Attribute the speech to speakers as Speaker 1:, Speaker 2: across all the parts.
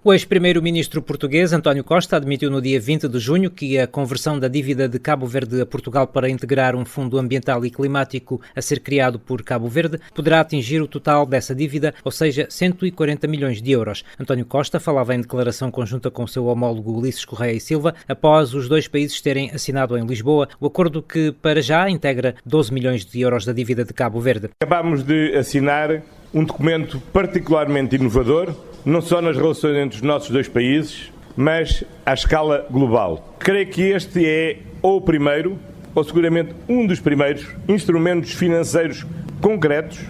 Speaker 1: O ex-primeiro-ministro português, António Costa, admitiu no dia 20 de junho que a conversão da dívida de Cabo Verde a Portugal para integrar um fundo ambiental e climático a ser criado por Cabo Verde poderá atingir o total dessa dívida, ou seja, 140 milhões de euros. António Costa falava em declaração conjunta com o seu homólogo Ulisses Correia e Silva, após os dois países terem assinado em Lisboa o acordo que, para já, integra 12 milhões de euros da dívida de Cabo Verde.
Speaker 2: Acabámos de assinar um documento particularmente inovador, não só nas relações entre os nossos dois países, mas à escala global. Creio que este é ou o primeiro, ou seguramente um dos primeiros, instrumentos financeiros concretos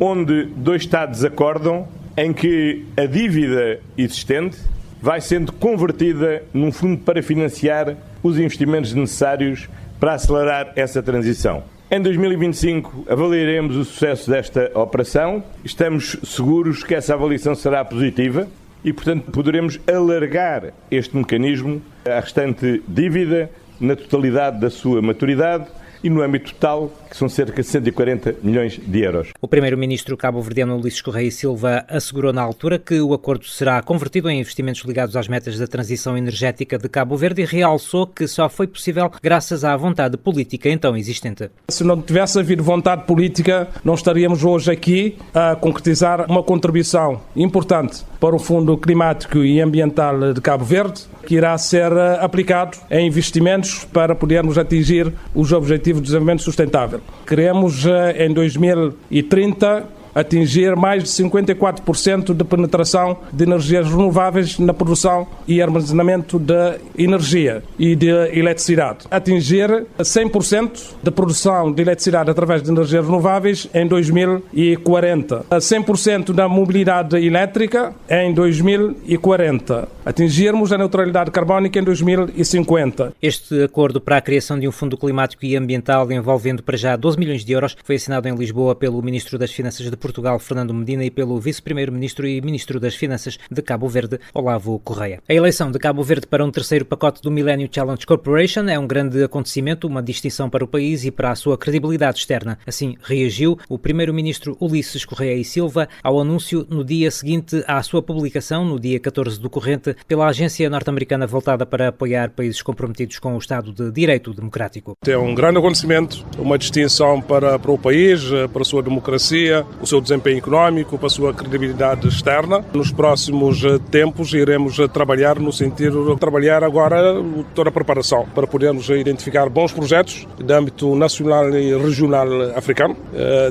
Speaker 2: onde dois Estados acordam em que a dívida existente vai sendo convertida num fundo para financiar os investimentos necessários para acelerar essa transição. Em 2025 avaliaremos o sucesso desta operação. Estamos seguros que essa avaliação será positiva e, portanto, poderemos alargar este mecanismo à restante dívida na totalidade da sua maturidade e no âmbito total, que são cerca de 140 milhões de euros.
Speaker 1: O primeiro-ministro cabo-verdiano Ulisses Correia e Silva assegurou na altura que o acordo será convertido em investimentos ligados às metas da transição energética de Cabo Verde e realçou que só foi possível graças à vontade política então existente.
Speaker 3: Se não tivesse havido vontade política, não estaríamos hoje aqui a concretizar uma contribuição importante para o Fundo Climático e Ambiental de Cabo Verde, que irá ser aplicado em investimentos para podermos atingir os objetivos de desenvolvimento sustentável. Queremos, em 2030, atingir mais de 54% de penetração de energias renováveis na produção e armazenamento de energia e de eletricidade. Atingir 100% de produção de eletricidade através de energias renováveis em 2040. 100% da mobilidade elétrica em 2040. Atingirmos a neutralidade carbónica em 2050.
Speaker 1: Este acordo para a criação de um fundo climático e ambiental envolvendo para já 12 milhões de euros foi assinado em Lisboa pelo Ministro das Finanças de Portugal, Fernando Medina, e pelo Vice-Primeiro-Ministro e Ministro das Finanças de Cabo Verde, Olavo Correia. A eleição de Cabo Verde para um terceiro pacote do Millennium Challenge Corporation é um grande acontecimento, uma distinção para o país e para a sua credibilidade externa. Assim reagiu o Primeiro-Ministro Ulisses Correia e Silva ao anúncio no dia seguinte à sua publicação, no dia 14 do corrente, pela agência norte-americana voltada para apoiar países comprometidos com o Estado de Direito Democrático.
Speaker 3: É um grande acontecimento, uma distinção para o país, para a sua democracia, o seu desempenho económico, para a sua credibilidade externa. Nos próximos tempos iremos trabalhar no sentido de trabalhar agora toda a preparação para podermos identificar bons projetos de âmbito nacional e regional africano,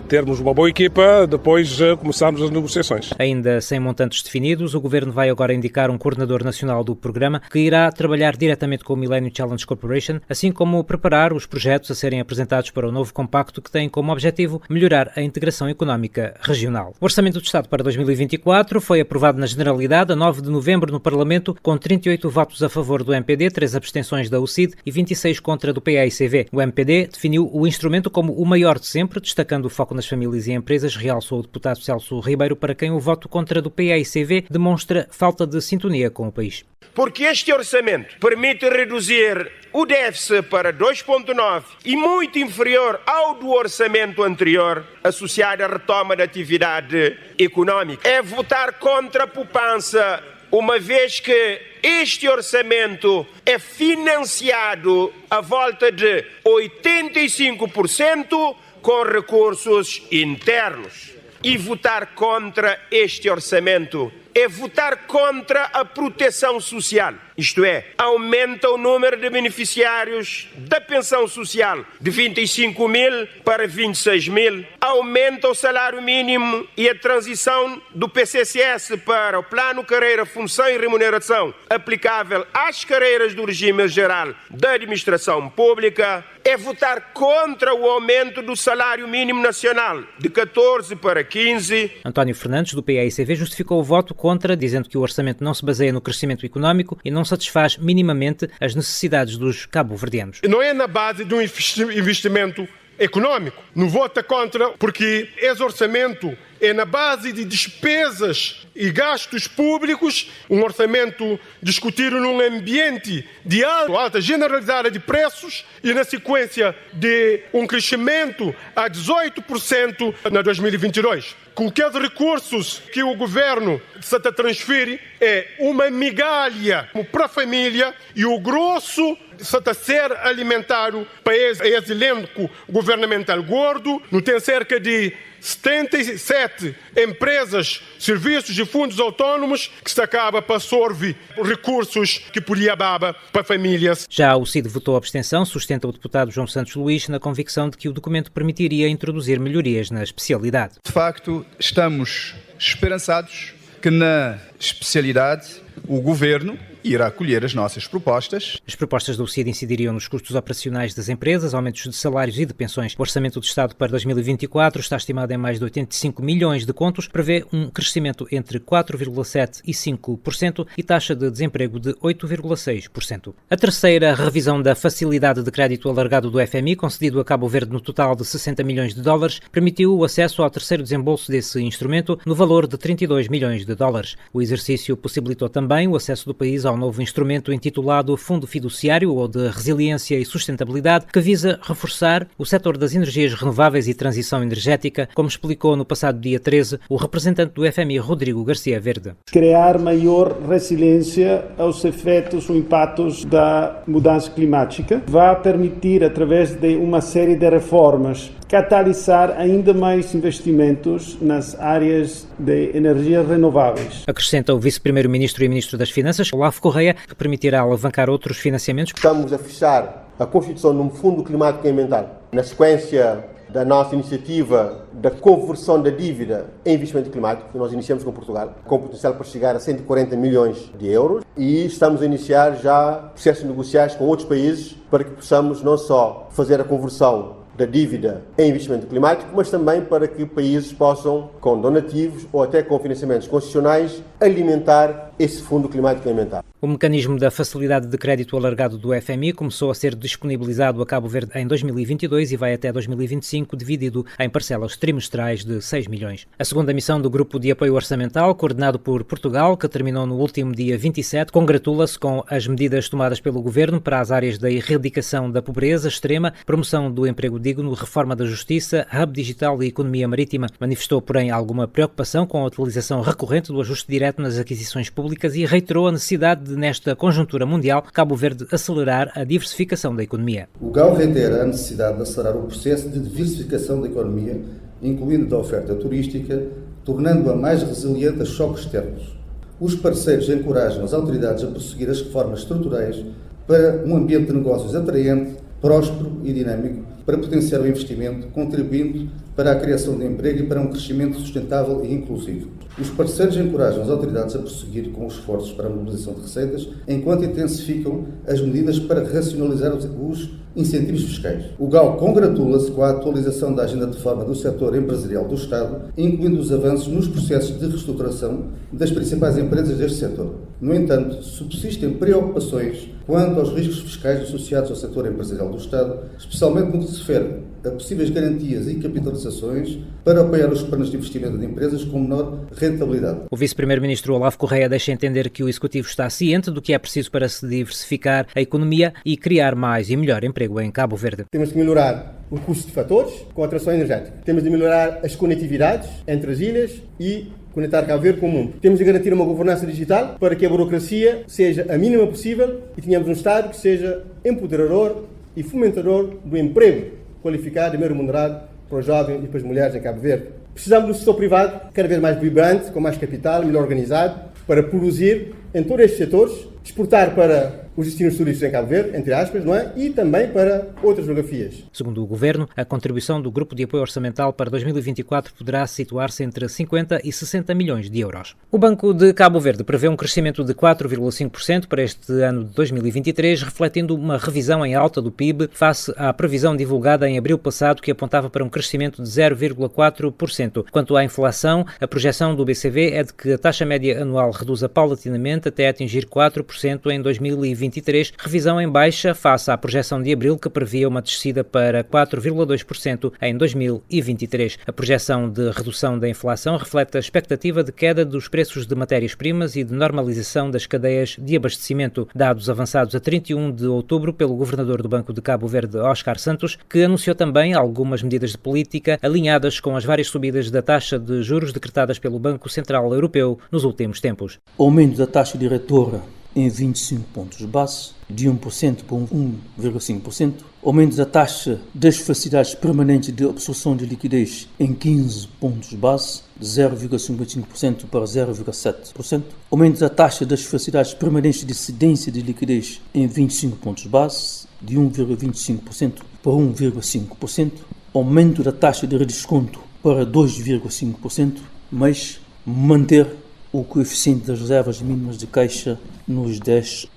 Speaker 3: termos uma boa equipa, depois começarmos as negociações.
Speaker 1: Ainda sem montantes definidos, o Governo vai agora indicar um coordenador nacional do programa que irá trabalhar diretamente com o Millennium Challenge Corporation, assim como preparar os projetos a serem apresentados para o novo compacto que tem como objetivo melhorar a integração económica regional. O Orçamento do Estado para 2024 foi aprovado na Generalidade a 9 de novembro no Parlamento, com 38 votos a favor do MPD, 3 abstenções da UCID e 26 contra do PAICV. O MPD definiu o instrumento como o maior de sempre, destacando o foco nas famílias e empresas, realçou o deputado Celso Ribeiro, para quem o voto contra do PAICV demonstra falta de sintonia com o país.
Speaker 4: Porque este orçamento permite reduzir o déficit para 2,9 e muito inferior ao do orçamento anterior, associado à retoma da atividade económica. É votar contra a poupança, uma vez que este orçamento é financiado a volta de 85% com recursos internos. E votar contra este orçamento é votar contra a proteção social. Isto é, aumenta o número de beneficiários da pensão social de 25 mil para 26 mil, aumenta o salário mínimo e a transição do PCSS para o Plano Carreira, Função e Remuneração aplicável às carreiras do regime geral da administração pública, é votar contra o aumento do salário mínimo nacional de 14 para 15.
Speaker 1: António Fernandes, do PAICV, justificou o voto contra, dizendo que o orçamento não se baseia no crescimento económico e não satisfaz minimamente as necessidades dos cabo-verdianos.
Speaker 5: Não é na base de um investimento económico. Não vota contra porque esse orçamento é na base de despesas e gastos públicos, um orçamento discutido num ambiente de alta generalizada de preços e na sequência de um crescimento a 18% na 2022. Qualquer recursos que o governo se transfere é uma migalha para a família e o grosso está a ser alimentado para esse elenco governamental gordo. Não tem cerca de 77 empresas, serviços e fundos autônomos que se acaba para absorver recursos que podia baba para famílias.
Speaker 1: Já o CID votou a abstenção, sustenta o deputado João Santos Luís, na convicção de que o documento permitiria introduzir melhorias na especialidade.
Speaker 6: De facto, estamos esperançados que na especialidade o Governo irá acolher as nossas propostas.
Speaker 1: As propostas do CID incidiriam nos custos operacionais das empresas, aumentos de salários e de pensões. O Orçamento do Estado para 2024 está estimado em mais de 85 milhões de contos, prevê um crescimento entre 4,7% e 5% e taxa de desemprego de 8,6%. A terceira revisão da facilidade de crédito alargado do FMI, concedido a Cabo Verde no total de 60 milhões de dólares, permitiu o acesso ao terceiro desembolso desse instrumento no valor de 32 milhões de dólares. O exercício possibilitou também o acesso do país ao novo instrumento intitulado Fundo Fiduciário ou de Resiliência e Sustentabilidade, que visa reforçar o setor das energias renováveis e transição energética, como explicou no passado dia 13 o representante do FMI, Rodrigo Garcia Verde.
Speaker 7: Criar maior resiliência aos efeitos ou impactos da mudança climática vai permitir, através de uma série de reformas, catalisar ainda mais investimentos nas áreas de energias renováveis.
Speaker 1: Acrescenta o vice-primeiro-ministro e ministro das Finanças, Olavo Correia, que permitirá alavancar outros financiamentos.
Speaker 8: Estamos a fechar a constituição de um fundo climático e ambiental. Na sequência da nossa iniciativa da conversão da dívida em investimento climático, que nós iniciamos com Portugal, com potencial para chegar a 140 milhões de euros, e estamos a iniciar já processos negociais com outros países para que possamos não só fazer a conversão da dívida em investimento climático, mas também para que países possam, com donativos ou até com financiamentos concessionais, alimentar esse fundo climático e ambiental.
Speaker 1: O mecanismo da facilidade de crédito alargado do FMI começou a ser disponibilizado a Cabo Verde em 2022 e vai até 2025, dividido em parcelas trimestrais de 6 milhões. A segunda missão do Grupo de Apoio Orçamental, coordenado por Portugal, que terminou no último dia 27, congratula-se com as medidas tomadas pelo Governo para as áreas da erradicação da pobreza extrema, promoção do emprego digno, reforma da justiça, hub digital e economia marítima. Manifestou, porém, alguma preocupação com a utilização recorrente do ajuste direto nas aquisições públicas e reiterou a necessidade de, nesta conjuntura mundial, Cabo Verde acelerar a diversificação da economia.
Speaker 9: O GAU reitera a necessidade de acelerar o processo de diversificação da economia, incluindo da oferta turística, tornando-a mais resiliente a choques externos. Os parceiros encorajam as autoridades a prosseguir as reformas estruturais para um ambiente de negócios atraente, próspero e dinâmico, para potenciar o investimento, contribuindo para a criação de emprego e para um crescimento sustentável e inclusivo. Os parceiros encorajam as autoridades a prosseguir com os esforços para a mobilização de receitas, enquanto intensificam as medidas para racionalizar os incentivos fiscais. O GAU congratula-se com a atualização da agenda de reforma do setor empresarial do Estado, incluindo os avanços nos processos de reestruturação das principais empresas deste setor. No entanto, subsistem preocupações quanto aos riscos fiscais associados ao setor empresarial do Estado, especialmente no que se refere a possíveis garantias e capitalizações para apoiar os planos de investimento de empresas com menor rentabilidade.
Speaker 1: O vice-primeiro-ministro Olavo Correia deixa entender que o Executivo está ciente do que é preciso para se diversificar a economia e criar mais e melhor emprego em Cabo Verde.
Speaker 10: Temos de melhorar o custo de fatores com a transição energética. Temos de melhorar as conectividades entre as ilhas e conectar Cabo Verde com o mundo. Temos de garantir uma governança digital para que a burocracia seja a mínima possível e tenhamos um Estado que seja empoderador e fomentador do emprego qualificado e bem remunerado para os jovens e para as mulheres em Cabo Verde. Precisamos do setor privado cada vez mais vibrante, com mais capital, melhor organizado, para produzir em todos estes setores, exportar para os destinos turísticos em Cabo Verde, entre aspas, não é? E também para outras geografias.
Speaker 1: Segundo o Governo, a contribuição do Grupo de Apoio Orçamental para 2024 poderá situar-se entre 50 e 60 milhões de euros. O Banco de Cabo Verde prevê um crescimento de 4,5% para este ano de 2023, refletindo uma revisão em alta do PIB face à previsão divulgada em abril passado, que apontava para um crescimento de 0,4%. Quanto à inflação, a projeção do BCV é de que a taxa média anual reduza paulatinamente até atingir 4%, 0,5% em 2023, revisão em baixa face à projeção de abril que previa uma descida para 4,2% em 2023. A projeção de redução da inflação reflete a expectativa de queda dos preços de matérias-primas e de normalização das cadeias de abastecimento, dados avançados a 31 de outubro pelo governador do Banco de Cabo Verde, Óscar Santos, que anunciou também algumas medidas de política alinhadas com as várias subidas da taxa de juros decretadas pelo Banco Central Europeu nos últimos tempos.
Speaker 11: Aumento da taxa diretora em 25 pontos base, de 1% para 1,5%. Aumento da taxa das facilidades permanentes de absorção de liquidez em 15 pontos base, de 0,55% para 0,7%. Aumento da taxa das facilidades permanentes de cedência de liquidez em 25 pontos base, de 1,25% para 1,5%. Aumento da taxa de redesconto para 2,5%, mas manter o coeficiente das reservas mínimas de caixa nos 10%.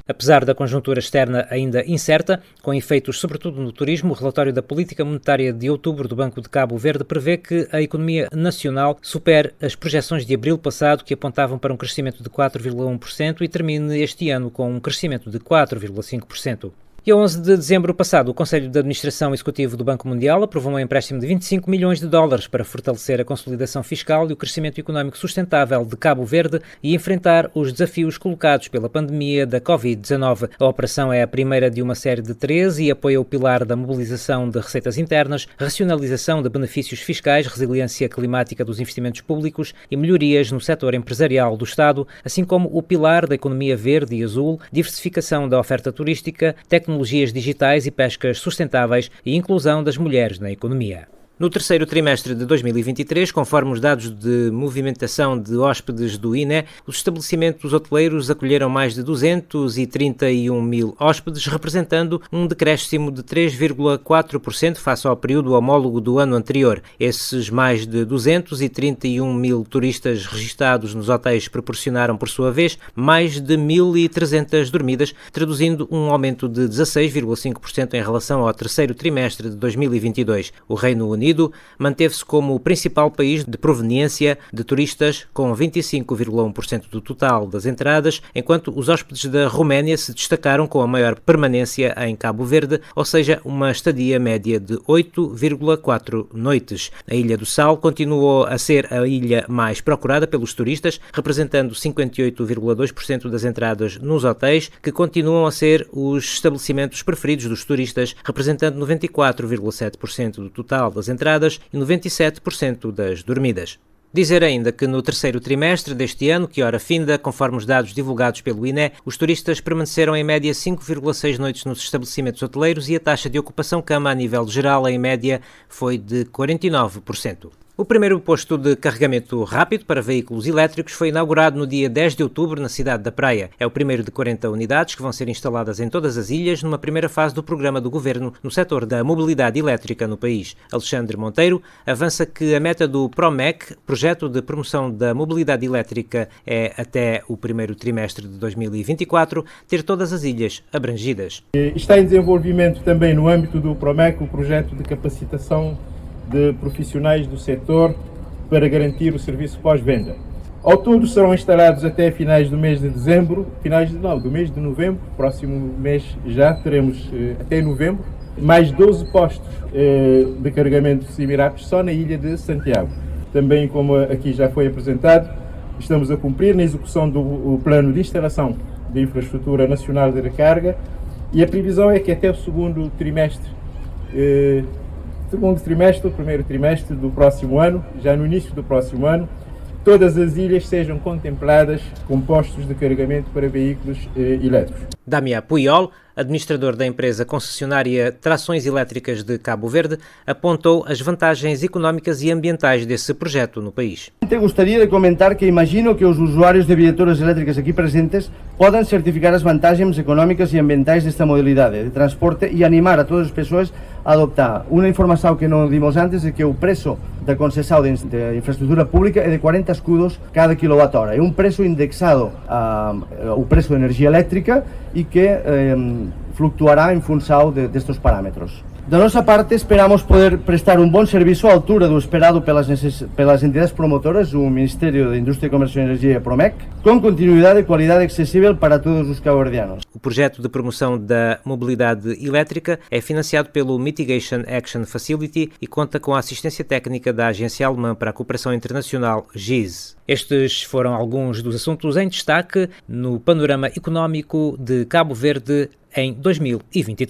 Speaker 1: Apesar da conjuntura externa ainda incerta, com efeitos sobretudo no turismo, o relatório da política monetária de outubro do Banco de Cabo Verde prevê que a economia nacional supere as projeções de abril passado, que apontavam para um crescimento de 4,1% e termine este ano com um crescimento de 4,5%. E a 11 de dezembro passado, o Conselho de Administração Executivo do Banco Mundial aprovou um empréstimo de 25 milhões de dólares para fortalecer a consolidação fiscal e o crescimento económico sustentável de Cabo Verde e enfrentar os desafios colocados pela pandemia da Covid-19. A operação é a primeira de uma série de 13 e apoia o pilar da mobilização de receitas internas, racionalização de benefícios fiscais, resiliência climática dos investimentos públicos e melhorias no setor empresarial do Estado, assim como o pilar da economia verde e azul, diversificação da oferta turística, tecnologias digitais e pescas sustentáveis e inclusão das mulheres na economia. No terceiro trimestre de 2023, conforme os dados de movimentação de hóspedes do INE, os estabelecimentos hoteleiros acolheram mais de 231 mil hóspedes, representando um decréscimo de 3,4% face ao período homólogo do ano anterior. Esses mais de 231 mil turistas registados nos hotéis proporcionaram, por sua vez, mais de 1.300 dormidas, traduzindo um aumento de 16,5% em relação ao terceiro trimestre de 2022. O Reino Unido manteve-se como o principal país de proveniência de turistas, com 25,1% do total das entradas, enquanto os hóspedes da Roménia se destacaram com a maior permanência em Cabo Verde, ou seja, uma estadia média de 8,4 noites. A Ilha do Sal continuou a ser a ilha mais procurada pelos turistas, representando 58,2% das entradas nos hotéis, que continuam a ser os estabelecimentos preferidos dos turistas, representando 94,7% do total das entradas e 97% das dormidas. Dizer ainda que no terceiro trimestre deste ano, que ora finda, conforme os dados divulgados pelo INE, os turistas permaneceram em média 5,6 noites nos estabelecimentos hoteleiros e a taxa de ocupação cama a nível geral, em média, foi de 49%. O primeiro posto de carregamento rápido para veículos elétricos foi inaugurado no dia 10 de outubro na cidade da Praia. É o primeiro de 40 unidades que vão ser instaladas em todas as ilhas numa primeira fase do programa do Governo no setor da mobilidade elétrica no país. Alexandre Monteiro avança que a meta do PROMEC, Projeto de Promoção da Mobilidade Elétrica, é até o primeiro trimestre de 2024 ter todas as ilhas abrangidas.
Speaker 12: Está em desenvolvimento também no âmbito do PROMEC o projeto de capacitação de profissionais do setor para garantir o serviço pós-venda. Ao todo serão instalados até finais do mês de dezembro, do mês de novembro, próximo mês já teremos até novembro, mais 12 postos de carregamento semi-rápidos só na ilha de Santiago. Também, como aqui já foi apresentado, estamos a cumprir na execução do plano de instalação de infraestrutura nacional de recarga e a previsão é que até o segundo trimestre, o primeiro trimestre do próximo ano, já no início do próximo ano, todas as ilhas sejam contempladas com postos de carregamento para veículos elétricos.
Speaker 1: Damián Puyol, administrador da empresa concessionária Trações Elétricas de Cabo Verde, apontou as vantagens económicas e ambientais desse projeto no país.
Speaker 13: Gostaria de comentar que imagino que os usuários de viaturas elétricas aqui presentes podem certificar as vantagens económicas e ambientais desta modalidade de transporte e animar a todas as pessoas a adoptar. Uma informação que não dimos antes é que o preço da concessão de infraestrutura pública é de 40 escudos cada quilowatt-hora. É um preço indexado ao preço de energia elétrica e que fluctuará em função destes parâmetros. Da nossa parte, esperamos poder prestar um bom serviço à altura do esperado pelas entidades promotoras, o Ministério da Indústria, Comércio e Energia, PROMEC, com continuidade e qualidade acessível para todos os cabo-verdianos.
Speaker 1: O projeto de promoção da mobilidade elétrica é financiado pelo Mitigation Action Facility e conta com a assistência técnica da Agência Alemã para a Cooperação Internacional, GIZ. Estes foram alguns dos assuntos em destaque no panorama económico de Cabo Verde em 2023.